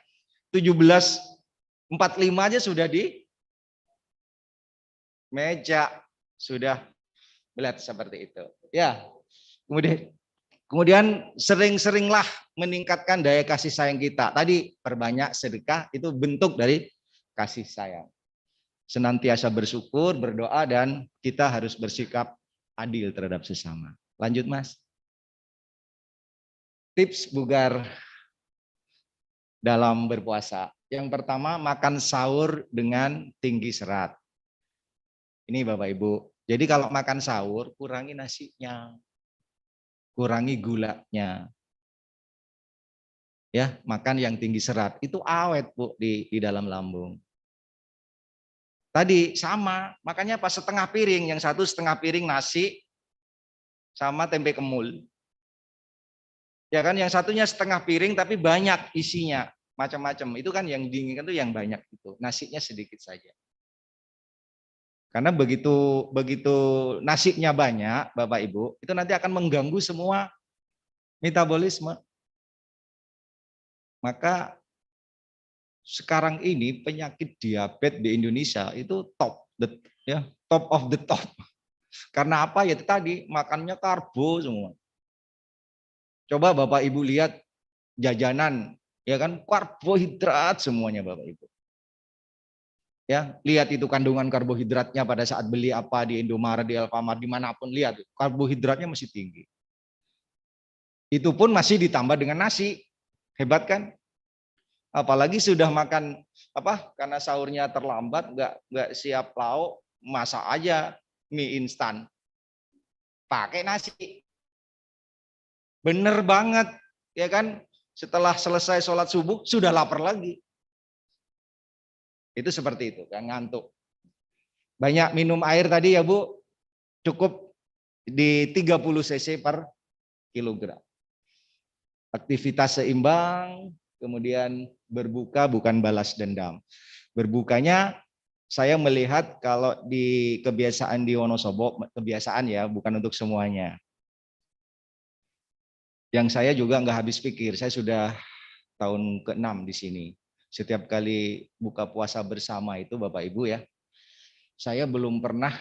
17.45 aja sudah di meja, sudah melihat seperti itu. Ya, kemudian sering-seringlah meningkatkan daya kasih sayang kita. Tadi perbanyak sedekah itu bentuk dari kasih sayang. Senantiasa bersyukur, berdoa, dan kita harus bersikap adil terhadap sesama. Lanjut Mas. Tips bugar dalam berpuasa. Yang pertama, makan sahur dengan tinggi serat. Ini Bapak Ibu. Jadi kalau makan sahur, kurangi nasinya, kurangi gulanya. Ya, makan yang tinggi serat. Itu awet Bu di dalam lambung. Tadi sama, makanya pas setengah piring, yang satu setengah piring nasi sama tempe kemul. Ya kan, yang satunya setengah piring tapi banyak isinya, macam-macam. Itu kan yang diinginkan tuh yang banyak itu, nasinya sedikit saja. Karena begitu nasinya banyak, Bapak Ibu, itu nanti akan mengganggu semua metabolisme. Maka sekarang ini penyakit diabetes di Indonesia itu top of the top. Karena apa ya, itu tadi makannya karbo semua. Coba Bapak Ibu lihat jajanan, ya kan, karbohidrat semuanya Bapak Ibu. Ya, lihat itu kandungan karbohidratnya pada saat beli apa di Indomaret, di Alfamart, dimanapun, lihat karbohidratnya masih tinggi. Itu pun masih ditambah dengan nasi, hebat kan? Apalagi sudah makan karena sahurnya terlambat, nggak siap lauk, masak aja mie instan, pakai nasi. Bener banget, ya kan? Setelah selesai sholat subuh sudah lapar lagi. Itu seperti itu, kan ngantuk. Banyak minum air tadi ya Bu, cukup di 30 cc per kilogram. Aktivitas seimbang, kemudian berbuka bukan balas dendam. Berbukanya saya melihat kalau di kebiasaan di Wonosobo, kebiasaan ya, bukan untuk semuanya. Yang saya juga nggak habis pikir, saya sudah tahun ke-6 di sini. Setiap kali buka puasa bersama itu Bapak Ibu ya, saya belum pernah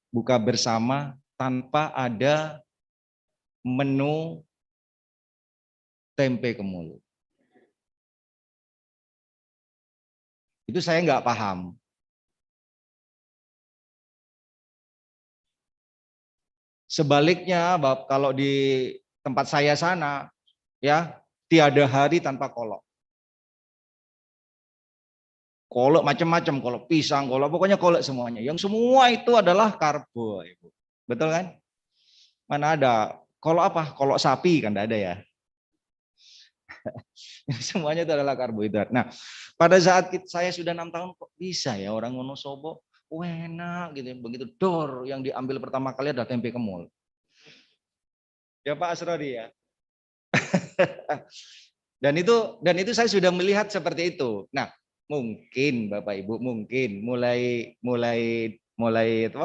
buka bersama tanpa ada menu tempe kemul. Itu saya nggak paham. Sebaliknya, kalau di tempat saya sana, ya tiada hari tanpa kolak. Kolak macam-macam, kolak pisang, kolak pokoknya kolak semuanya. Yang semua itu adalah karbo, Ibu. Betul kan? Mana ada kolak apa? Kolak sapi kan tidak ada ya. Semuanya itu adalah karbohidrat. Nah, pada saat saya sudah 6 tahun, kok bisa ya orang Wonosobo enak gitu, begitu dor yang diambil pertama kali ada tempe kemul. Ya Pak Asrori ya. Dan itu saya sudah melihat seperti itu. Nah, mungkin Bapak Ibu mulai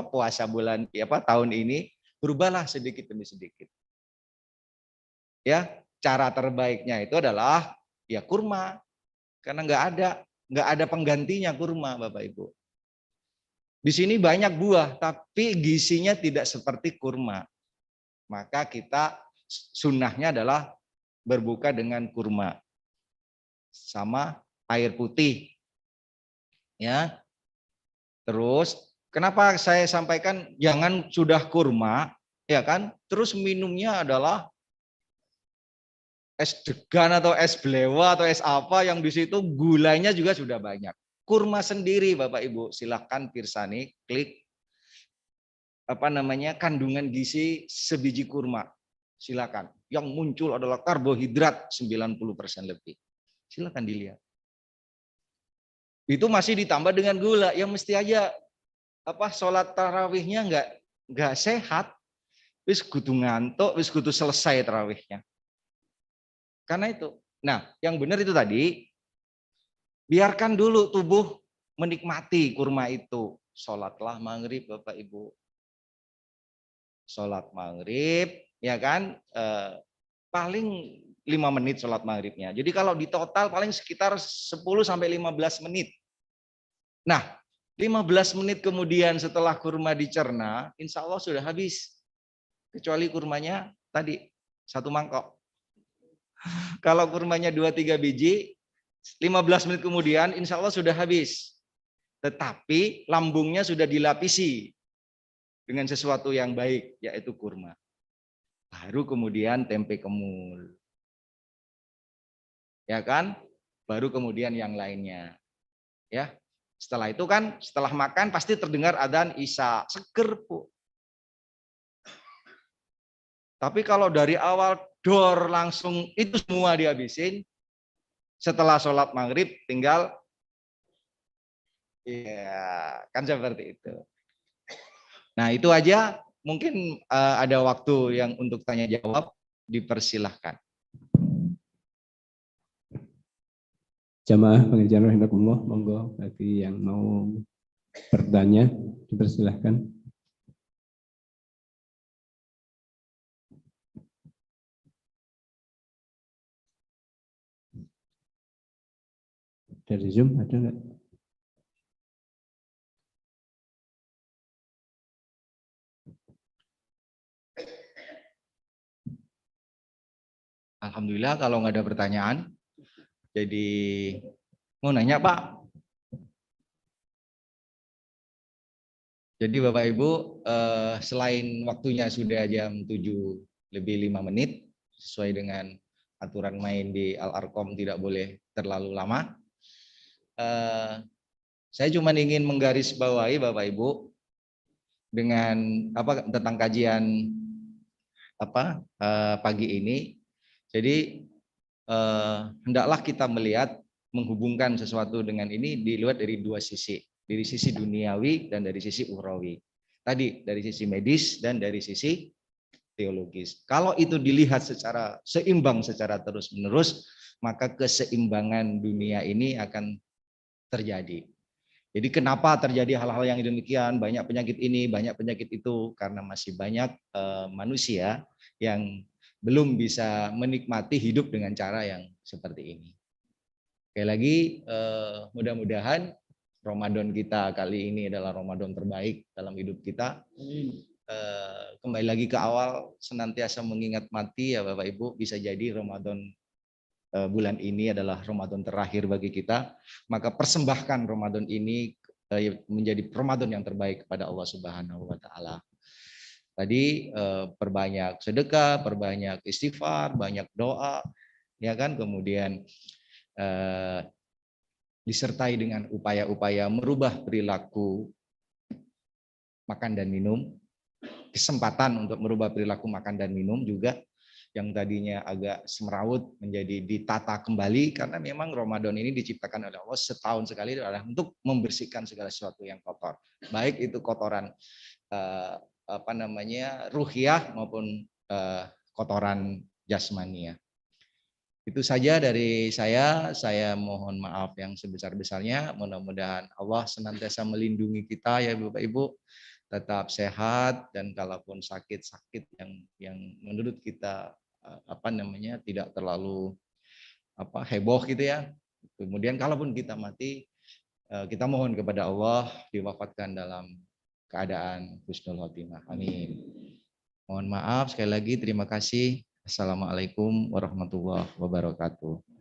puasa bulan tahun ini berubahlah sedikit demi sedikit. Ya, cara terbaiknya itu adalah ya kurma. Karena nggak ada penggantinya kurma Bapak Ibu. Di sini banyak buah, tapi gizinya tidak seperti kurma. Maka kita sunnahnya adalah berbuka dengan kurma sama air putih. Ya. Terus kenapa saya sampaikan jangan sudah kurma, ya kan? Terus minumnya adalah es degan atau es belewa atau es apa yang di situ gulanya juga sudah banyak. Kurma sendiri Bapak Ibu, silahkan pirsani, klik kandungan gizi sebiji kurma. Silakan. Yang muncul adalah karbohidrat 90% lebih. Silakan dilihat. Itu masih ditambah dengan gula, yang mesti aja sholat tarawihnya nggak sehat. Wis kudu ngantuk, wis kudu selesai tarawihnya. Karena itu. Nah, yang benar itu tadi, biarkan dulu tubuh menikmati kurma itu. Sholatlah maghrib Bapak Ibu. Sholat maghrib, ya kan, paling 5 menit sholat maghribnya. Jadi kalau di total paling sekitar 10-15 menit. Nah, 15 menit kemudian setelah kurma dicerna, insya Allah sudah habis. Kecuali kurmanya tadi 1 mangkok. Kalau kurmanya 2-3 biji, 15 menit kemudian insya Allah sudah habis. Tetapi lambungnya sudah dilapisi dengan sesuatu yang baik, yaitu kurma. Baru kemudian tempe kemul. Ya kan? Baru kemudian yang lainnya. Ya. Setelah itu kan, setelah makan pasti terdengar adzan Isya. Seger, Bu. Tapi kalau dari awal dor langsung itu semua dihabisin, setelah sholat maghrib tinggal, ya kan seperti itu. Nah itu aja, mungkin ada waktu yang untuk tanya jawab, dipersilahkan. Jamaah pengajian rahimakumullah, monggo bagi yang mau bertanya dipersilahkan. Dari Zoom ada nggak? Alhamdulillah kalau nggak ada pertanyaan. Jadi mau nanya Pak. Jadi Bapak Ibu, selain waktunya sudah jam 7:05 sesuai dengan aturan main di Al-Arqam tidak boleh terlalu lama. Saya cuma ingin menggarisbawahi Bapak Ibu dengan tentang kajian pagi ini. Jadi hendaklah kita melihat menghubungkan sesuatu dengan ini dilihat dari dua sisi sisi duniawi dan dari sisi ukhrawi. Tadi dari sisi medis dan dari sisi teologis. Kalau itu dilihat secara seimbang secara terus-menerus, maka keseimbangan dunia ini akan terjadi. Jadi kenapa terjadi hal-hal yang demikian, banyak penyakit ini, banyak penyakit itu, karena masih banyak manusia yang belum bisa menikmati hidup dengan cara yang seperti ini. Sekali lagi, mudah-mudahan Ramadan kita kali ini adalah Ramadan terbaik dalam hidup kita. Kembali lagi ke awal, senantiasa mengingat mati ya Bapak Ibu, bisa jadi Ramadan bulan ini adalah Ramadan terakhir bagi kita, maka persembahkan Ramadan ini menjadi Ramadan yang terbaik kepada Allah Subhanahu wa taala. Tadi perbanyak sedekah, perbanyak istighfar, banyak doa, ya kan, kemudian disertai dengan upaya-upaya merubah perilaku makan dan minum, kesempatan untuk merubah perilaku makan dan minum juga yang tadinya agak semrawut menjadi ditata kembali, karena memang Ramadan ini diciptakan oleh Allah setahun sekali adalah untuk membersihkan segala sesuatu yang kotor, baik itu kotoran ruhiyah maupun kotoran jasmania. Itu saja dari saya mohon maaf yang sebesar-besarnya, mudah-mudahan Allah senantiasa melindungi kita ya Bapak Ibu, tetap sehat, dan kalaupun sakit-sakit yang menurut kita tidak terlalu heboh gitu ya. Kemudian kalaupun kita mati, Kita mohon kepada Allah diwafatkan dalam keadaan husnul khotimah. Amin. Mohon maaf sekali lagi, terima kasih. Assalamualaikum warahmatullahi wabarakatuh.